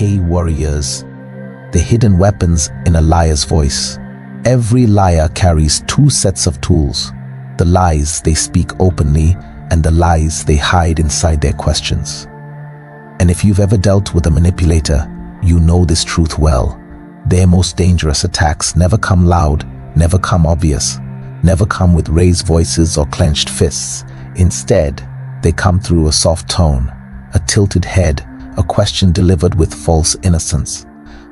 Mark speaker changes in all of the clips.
Speaker 1: Hey warriors, the hidden weapons in a liar's voice. Every liar carries two sets of tools: the lies they speak openly and the lies they hide inside their questions. And if you've ever dealt with a manipulator, you know this truth well. Their most dangerous attacks never come loud, never come obvious, never come with raised voices or clenched fists. Instead, they come through a soft tone, a tilted head, a question delivered with false innocence.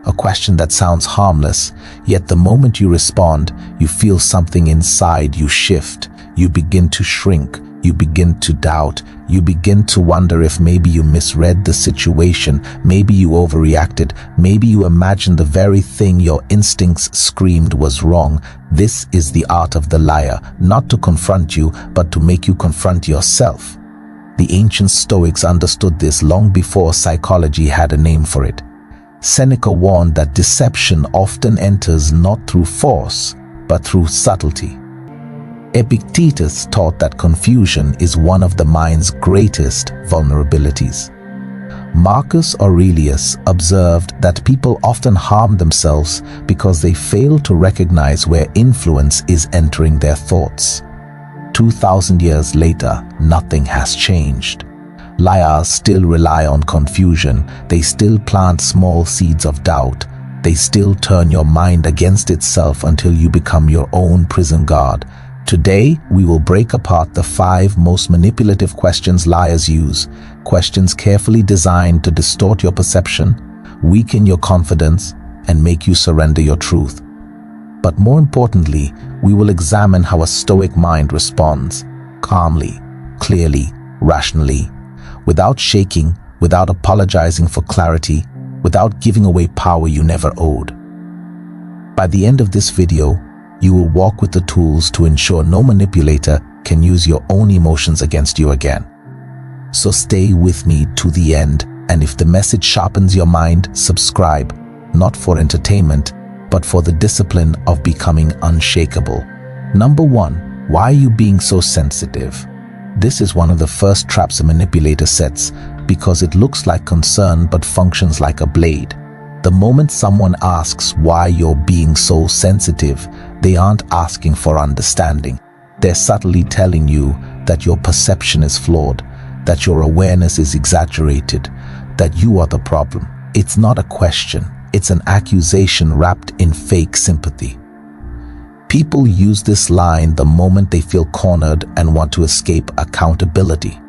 Speaker 1: A question that sounds harmless, yet the moment you respond, you feel something inside you shift. You begin to shrink, you begin to doubt, you begin to wonder if maybe you misread the situation, maybe you overreacted, maybe you imagined the very thing your instincts screamed was wrong. This is the art of the liar, not to confront you, but to make you confront yourself. The ancient Stoics understood this long before psychology had a name for it. Seneca warned that deception often enters not through force, but through subtlety. Epictetus taught that confusion is one of the mind's greatest vulnerabilities. Marcus Aurelius observed that people often harm themselves because they fail to recognize where influence is entering their thoughts. 2,000 years later, nothing has changed. Liars still rely on confusion. They still plant small seeds of doubt. They still turn your mind against itself until you become your own prison guard. Today, we will break apart the 5 most manipulative questions liars use, questions carefully designed to distort your perception, weaken your confidence, and make you surrender your truth. But more importantly, we will examine how a Stoic mind responds, calmly, clearly, rationally, without shaking, without apologizing for clarity, without giving away power you never owed. By the end of this video, you will walk with the tools to ensure no manipulator can use your own emotions against you again. So stay with me to the end, and if the message sharpens your mind, subscribe, not for entertainment, but for the discipline of becoming unshakable. Number 1, why are you being so sensitive? This is one of the first traps a manipulator sets because it looks like concern but functions like a blade. The moment someone asks why you're being so sensitive, they aren't asking for understanding. They're subtly telling you that your perception is flawed, that your awareness is exaggerated, that you are the problem. It's not a question, it's an accusation wrapped in fake sympathy. People use this line the moment they feel cornered and want to escape accountability.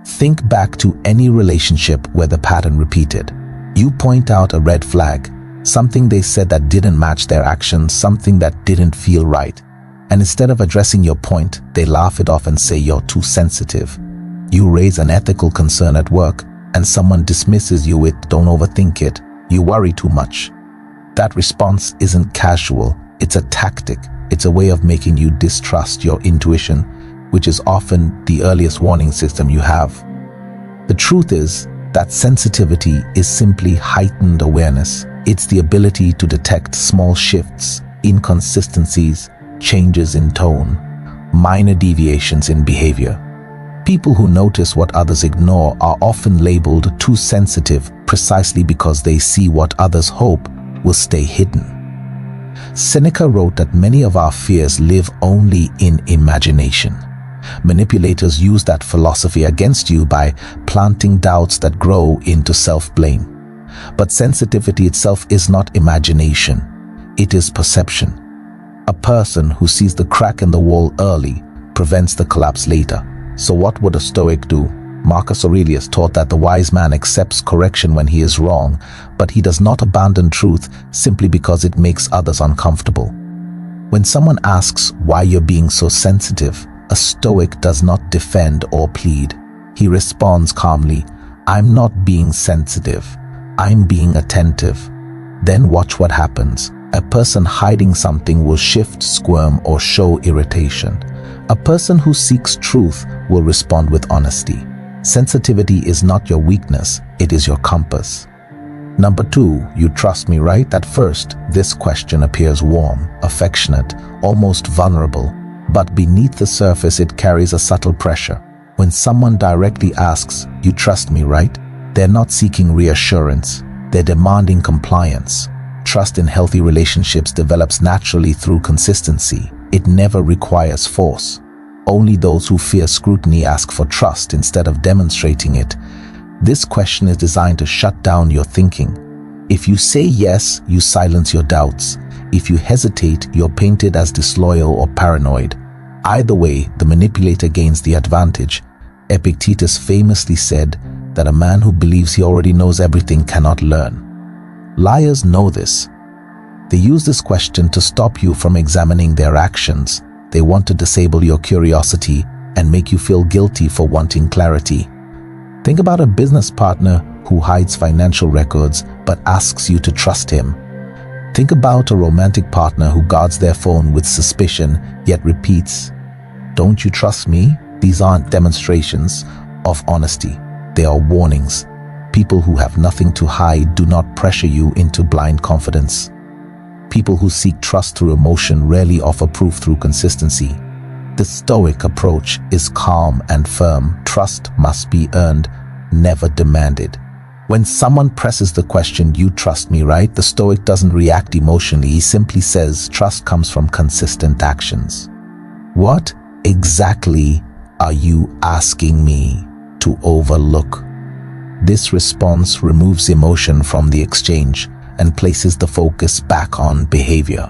Speaker 1: Think back to any relationship where the pattern repeated. You point out a red flag, something they said that didn't match their actions, something that didn't feel right. And instead of addressing your point, they laugh it off and say you're too sensitive. You raise an ethical concern at work, and someone dismisses you with "don't overthink it, you worry too much." That response isn't casual, it's a tactic. It's a way of making you distrust your intuition, which is often the earliest warning system you have. The truth is that sensitivity is simply heightened awareness. It's the ability to detect small shifts, inconsistencies, changes in tone, minor deviations in behavior. People who notice what others ignore are often labeled too sensitive precisely because they see what others hope will stay hidden. Seneca wrote that many of our fears live only in imagination. Manipulators use that philosophy against you by planting doubts that grow into self-blame. But sensitivity itself is not imagination, it is perception. A person who sees the crack in the wall early prevents the collapse later. So what would a Stoic do? Marcus Aurelius taught that the wise man accepts correction when he is wrong, but he does not abandon truth simply because it makes others uncomfortable. When someone asks why you're being so sensitive, a Stoic does not defend or plead. He responds calmly, "I'm not being sensitive, I'm being attentive." Then watch what happens. A person hiding something will shift, squirm, or show irritation. A person who seeks truth will respond with honesty. Sensitivity is not your weakness, it is your compass. Number 2, you trust me, right? At first, this question appears warm, affectionate, almost vulnerable. But beneath the surface, it carries a subtle pressure. When someone directly asks, "You trust me, right?" they're not seeking reassurance. They're demanding compliance. Trust in healthy relationships develops naturally through consistency. It never requires force. Only those who fear scrutiny ask for trust instead of demonstrating it. This question is designed to shut down your thinking. If you say yes, you silence your doubts. If you hesitate, you're painted as disloyal or paranoid. Either way, the manipulator gains the advantage. Epictetus famously said that a man who believes he already knows everything cannot learn. Liars know this. They use this question to stop you from examining their actions. They want to disable your curiosity and make you feel guilty for wanting clarity. Think about a business partner who hides financial records but asks you to trust him. Think about a romantic partner who guards their phone with suspicion yet repeats, "Don't you trust me?" These aren't demonstrations of honesty. They are warnings. People who have nothing to hide do not pressure you into blind confidence. People who seek trust through emotion rarely offer proof through consistency. The Stoic approach is calm and firm. Trust must be earned, never demanded. When someone presses the question, "You trust me, right?" the Stoic doesn't react emotionally. He simply says, "Trust comes from consistent actions." What exactly are you asking me to overlook? This response removes emotion from the exchange and places the focus back on behavior.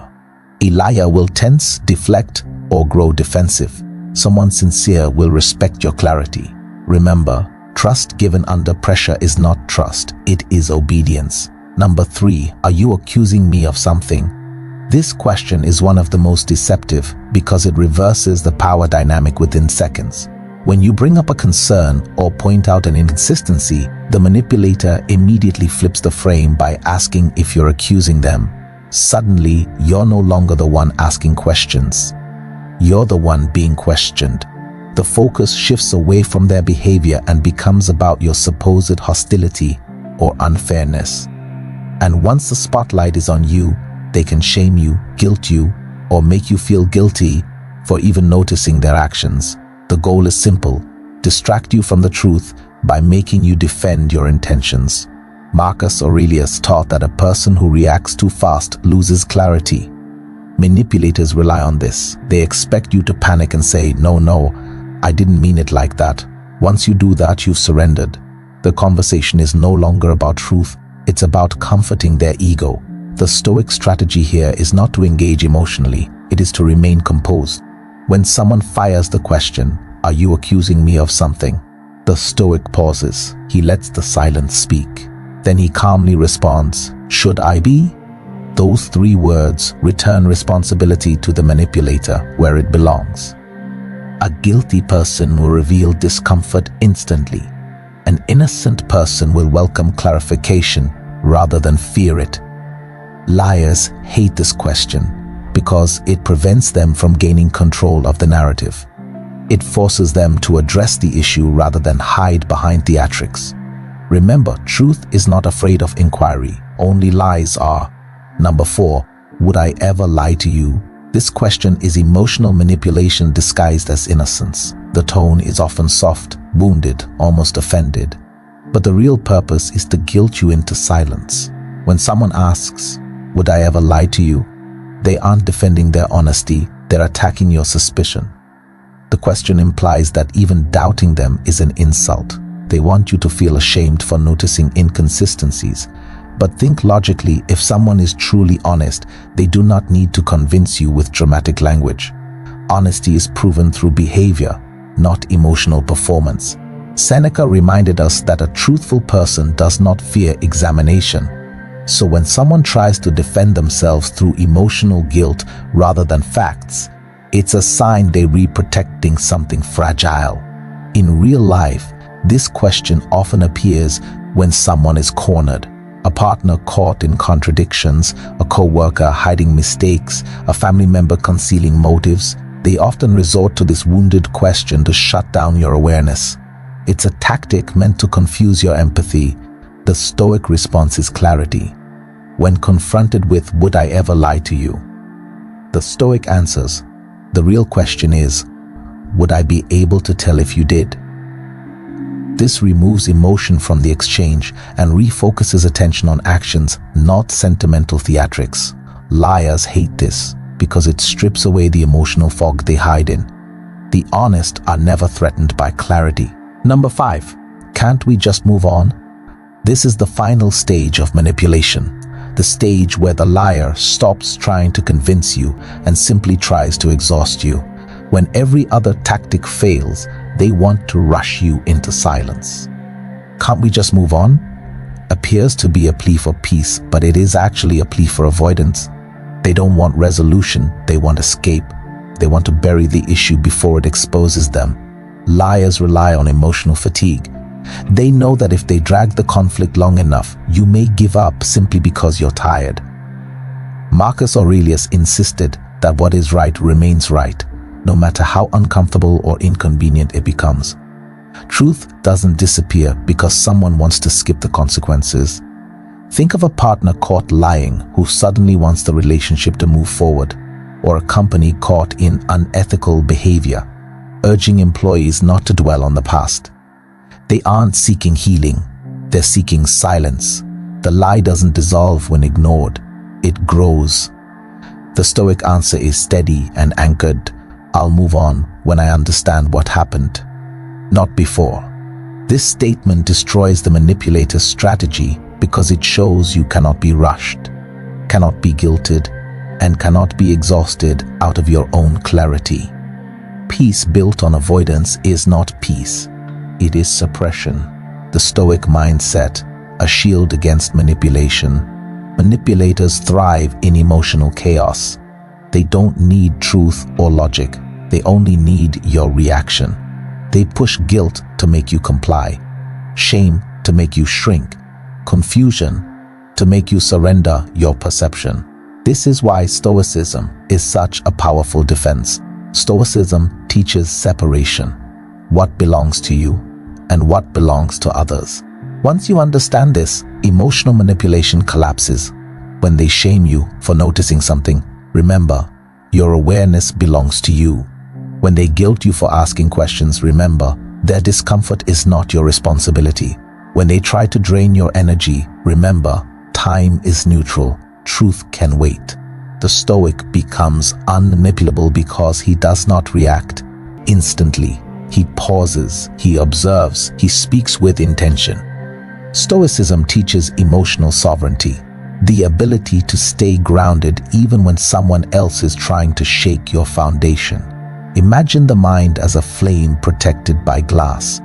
Speaker 1: A liar will tense, deflect, or grow defensive. Someone sincere will respect your clarity. Remember, trust given under pressure is not trust, it is obedience. Number 3, are you accusing me of something? This question is one of the most deceptive because it reverses the power dynamic within seconds. When you bring up a concern or point out an inconsistency, the manipulator immediately flips the frame by asking if you're accusing them. Suddenly, you're no longer the one asking questions. You're the one being questioned. The focus shifts away from their behavior and becomes about your supposed hostility or unfairness. And once the spotlight is on you, they can shame you, guilt you, or make you feel guilty for even noticing their actions. The goal is simple: distract you from the truth by making you defend your intentions. Marcus Aurelius taught that a person who reacts too fast loses clarity. Manipulators rely on this. They expect you to panic and say, no, I didn't mean it like that." Once you do that, you've surrendered. The conversation is no longer about truth, it's about comforting their ego. The Stoic strategy here is not to engage emotionally, it is to remain composed. When someone fires the question, "Are you accusing me of something?" the Stoic pauses. He lets the silence speak. Then he calmly responds, "Should I be?" Those 3 words return responsibility to the manipulator where it belongs. A guilty person will reveal discomfort instantly. An innocent person will welcome clarification rather than fear it. Liars hate this question because it prevents them from gaining control of the narrative. It forces them to address the issue rather than hide behind theatrics. Remember, truth is not afraid of inquiry, only lies are. Number 4, would I ever lie to you? This question is emotional manipulation disguised as innocence. The tone is often soft, wounded, almost offended. But the real purpose is to guilt you into silence. When someone asks, "Would I ever lie to you?" they aren't defending their honesty, they're attacking your suspicion. The question implies that even doubting them is an insult. They want you to feel ashamed for noticing inconsistencies. But think logically, if someone is truly honest, they do not need to convince you with dramatic language. Honesty is proven through behavior, not emotional performance. Seneca reminded us that a truthful person does not fear examination. So when someone tries to defend themselves through emotional guilt rather than facts, it's a sign they're protecting something fragile. In real life, this question often appears when someone is cornered. A partner caught in contradictions, a co-worker hiding mistakes, a family member concealing motives. They often resort to this wounded question to shut down your awareness. It's a tactic meant to confuse your empathy. The Stoic response is clarity. When confronted with, "Would I ever lie to you?" the Stoic answers, the real question is, "Would I be able to tell if you did?" This removes emotion from the exchange and refocuses attention on actions, not sentimental theatrics. Liars hate this because it strips away the emotional fog they hide in. The honest are never threatened by clarity. Number 5. Can't we just move on? This is the final stage of manipulation, the stage where the liar stops trying to convince you and simply tries to exhaust you. When every other tactic fails, they want to rush you into silence. Can't we just move on? Appears to be a plea for peace, but it is actually a plea for avoidance. They don't want resolution, they want escape. They want to bury the issue before it exposes them. Liars rely on emotional fatigue. They know that if they drag the conflict long enough, you may give up simply because you're tired. Marcus Aurelius insisted that what is right remains right, no matter how uncomfortable or inconvenient it becomes. Truth doesn't disappear because someone wants to skip the consequences. Think of a partner caught lying who suddenly wants the relationship to move forward, or a company caught in unethical behavior, urging employees not to dwell on the past. They aren't seeking healing, they're seeking silence. The lie doesn't dissolve when ignored, it grows. The Stoic answer is steady and anchored. I'll move on when I understand what happened, not before. This statement destroys the manipulator's strategy because it shows you cannot be rushed, cannot be guilted, and cannot be exhausted out of your own clarity. Peace built on avoidance is not peace. It is suppression. The Stoic mindset, a shield against manipulation. Manipulators thrive in emotional chaos. They don't need truth or logic. They only need your reaction. They push guilt to make you comply, shame to make you shrink, confusion to make you surrender your perception. This is why Stoicism is such a powerful defense. Stoicism teaches separation. What belongs to you and what belongs to others. Once you understand this, emotional manipulation collapses. When they shame you for noticing something, remember, your awareness belongs to you. When they guilt you for asking questions, remember, their discomfort is not your responsibility. When they try to drain your energy, remember, time is neutral. Truth can wait. The Stoic becomes unmanipulable because he does not react instantly. He pauses, he observes, he speaks with intention. Stoicism teaches emotional sovereignty, the ability to stay grounded even when someone else is trying to shake your foundation. Imagine the mind as a flame protected by glass.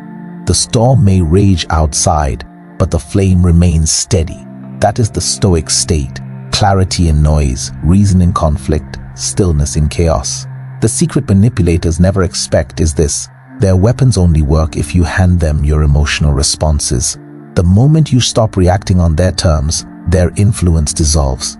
Speaker 1: The storm may rage outside, but the flame remains steady. That is the Stoic state. Clarity in noise, reason in conflict, stillness in chaos. The secret manipulators never expect is this: their weapons only work if you hand them your emotional responses. The moment you stop reacting on their terms, their influence dissolves.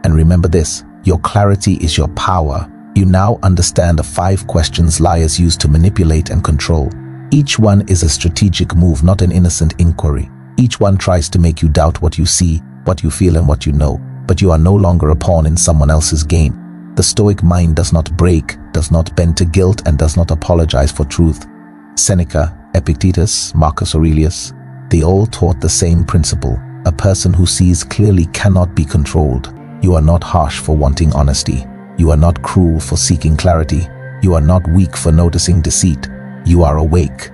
Speaker 1: And remember this, your clarity is your power. You now understand the 5 questions liars use to manipulate and control. Each one is a strategic move, not an innocent inquiry. Each one tries to make you doubt what you see, what you feel, and what you know. But you are no longer a pawn in someone else's game. The Stoic mind does not break, does not bend to guilt, and does not apologize for truth. Seneca, Epictetus, Marcus Aurelius, they all taught the same principle. A person who sees clearly cannot be controlled. You are not harsh for wanting honesty. You are not cruel for seeking clarity. You are not weak for noticing deceit. You are awake.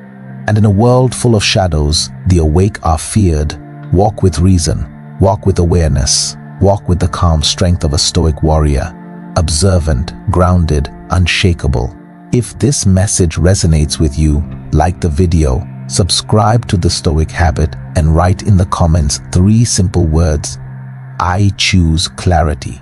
Speaker 1: And in a world full of shadows, the awake are feared. Walk with reason. Walk with awareness. Walk with the calm strength of a Stoic warrior. Observant, grounded, unshakable. If this message resonates with you, like the video, subscribe to the Stoic Habit, and write in the comments 3 simple words: I choose clarity.